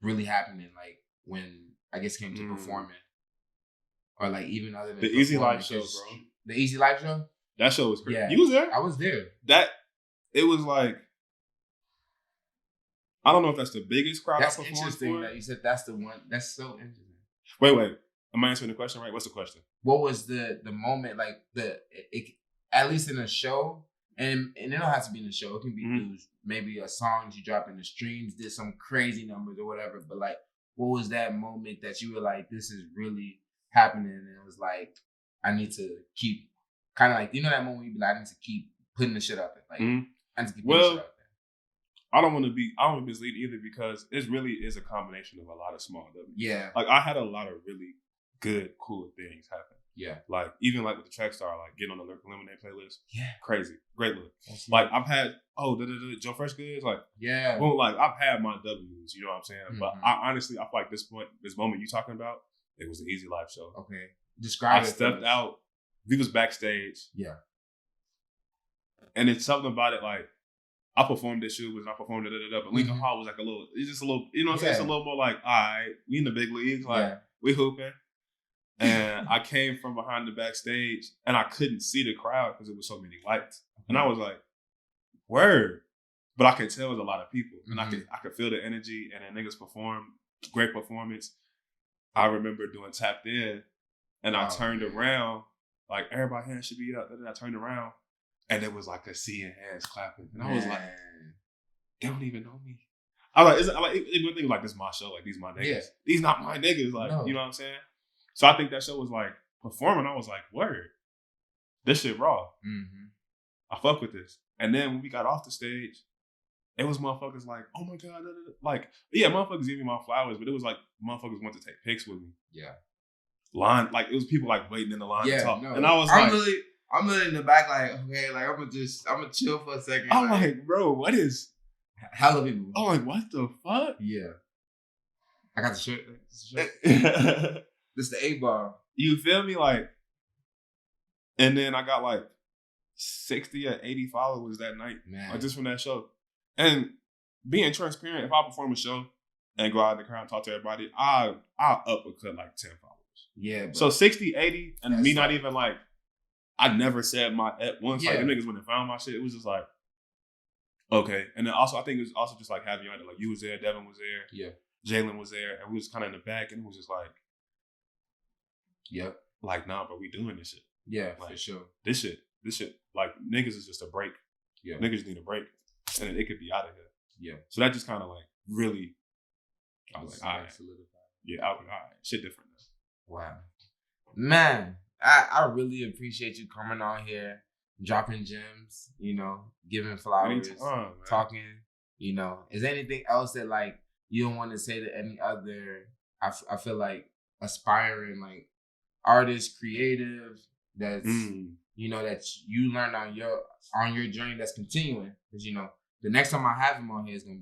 really happening, like when I guess came to performing? Or like even other than the Easy Life show, bro. The Easy Life show? That show was crazy. Yeah. You was there? I was there. It was like, I don't know if that's the biggest crowd I performed for. That's interesting that you said that's the one. That's so interesting. Wait. Am I answering the question right? What's the question? What was the moment, like at least in a show, and it don't have to be in a show. It can be maybe a song you drop in the streams, did some crazy numbers or whatever. But like, what was that moment that you were like, this is really happening? And it was like, I need to keep, kind of like, you know that moment you be like, I need to keep putting the shit out there. Like, I need to keep putting the shit out there. I don't want to mislead either, because it really is a combination of a lot of small W's. Yeah. Like, I had a lot of really good, cool things happen. Yeah. Like, even like with the Trackstar, like getting on the Lyrical Lemonade playlist. Yeah. Crazy. Great look. Like, I've had, Joe Fresh Goods, like, yeah. Well, like, I've had my W's, you know what I'm saying? Mm-hmm. But I honestly feel like this moment you talking about, it was the Easy Life show. Okay. Describe it. I stepped out. We was backstage. Yeah. And it's something about it, like, I performed this shoot, and I performed but Lincoln Hall was like it's just a little, you know what I'm saying? It's a little more like, all right, we in the big leagues, like, we hooping. And I came from behind the backstage, and I couldn't see the crowd because it was so many lights. And I was like, word. But I could tell it was a lot of people. And I could feel the energy, and then niggas performed, great performance. I remember doing Tapped In, and I turned around, like, everybody hands should be up. And then I turned around, and it was like a sea and hands clapping. And I was like, they don't even know me. I was like, it was like, this is my show. Like, these my niggas. Yeah. These not my niggas. Like, you know what I'm saying? So I think that show was like, performing, I was like, word. This shit raw. Mm-hmm. I fuck with this. And then when we got off the stage, it was motherfuckers like, oh my God. Like, yeah, motherfuckers gave me my flowers, but it was like, motherfuckers want to take pics with me. Yeah. Line, like, it was people like waiting in the line to talk. No. And I was I'm really in the back, like, okay, like, I'm gonna chill for a second. I'm like, bro, what is? Hella people. I'm like, what the fuck? Yeah. I got the shirt. This the 8-ball. You feel me? Like, and then I got like 60 or 80 followers that night. Man. Like, just from that show. And being transparent, if I perform a show and go out in the crowd and talk to everybody, I'll uppercut like 10 followers. Yeah. Bro. So 60, 80, and me not even like, I never said my at once. Like, them niggas when they found my shit, it was just like, Okay, and then also I think it was also just like having you on it. Like you was there, Devin was there, Yeah. Jalen was there, and we was kind of in the back, and it was just like, Yep. like nah, but we doing this shit. Yeah, Like, for sure. This shit, like niggas is just a break. Yeah. Niggas need a break, and then it could be out of here. Yeah. So that just kind of like really, I was like, all right, solidified. yeah, all right, shit different now. Wow. Man, I really appreciate you coming on here, dropping gems, you know, giving flowers, Anytime, man. talking, you know. Is there anything else that like you don't want to say to any other, I feel like aspiring like artist, creative, that's you know, that you learned on your journey that's continuing? Because you know, the next time I have him on here, it's gonna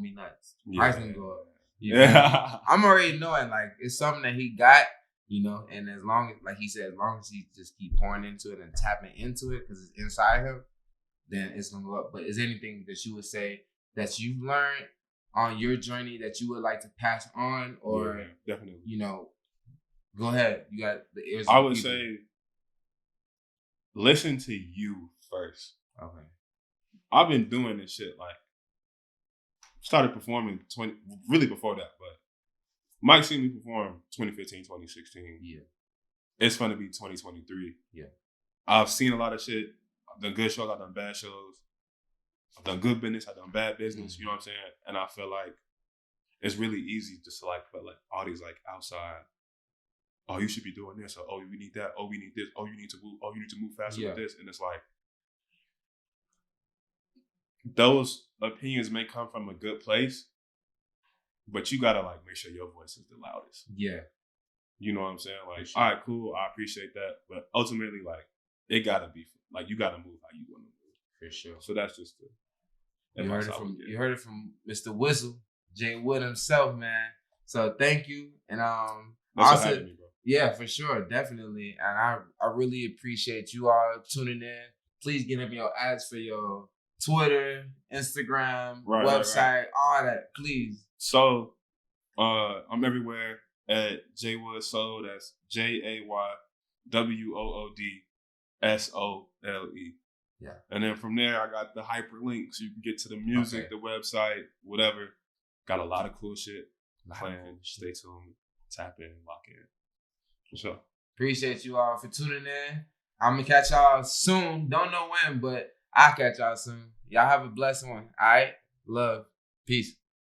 be nuts. Price gonna go up. Yeah. I'm already knowing like it's something that he got, you know, and as long as, like he said, as long as he just keep pouring into it and tapping into it because it's inside him, then it's gonna go up. But is there anything that you would say that you've learned on your journey that you would like to pass on, or definitely, you know, go ahead. You got the ears. I would say, listen to you first. Okay. I've been doing this shit like started performing really before that, but Mike seen me perform 2015, 2016. Yeah. It's gonna be 2023. Yeah. I've seen a lot of shit. I've done good shows, I've done bad shows. I've done good business, I've done bad business, you know what I'm saying? And I feel like it's really easy just to like put like all these like outside, oh, you should be doing this, or oh, we need that, oh, we need this, oh, you need to move, oh, you need to move faster with this. And it's like those opinions may come from a good place, but you gotta like make sure your voice is the loudest. Yeah. You know what I'm saying? Like, sure. all right, cool, I appreciate that. But ultimately, like, it gotta be like you gotta move how you wanna move. For sure. So that's just the you heard it from Mr. Whistle, Jay Wood himself, man. So thank you. And Thanks for having me, bro. Yeah, for sure, definitely. And I really appreciate you all tuning in. Please get up your ads for your Twitter, Instagram, website, all that, please. So I'm everywhere at Jaywood Soul. That's JayWoodSole. Yeah. And then from there, I got the hyperlinks. You can get to the music, the website, whatever. Got a lot of cool shit playing. Stay tuned, tap in, lock in. For sure. Appreciate you all for tuning in. I'm gonna catch y'all soon. Don't know when, but I'll catch y'all soon. Y'all have a blessed one. All right? Love. Peace.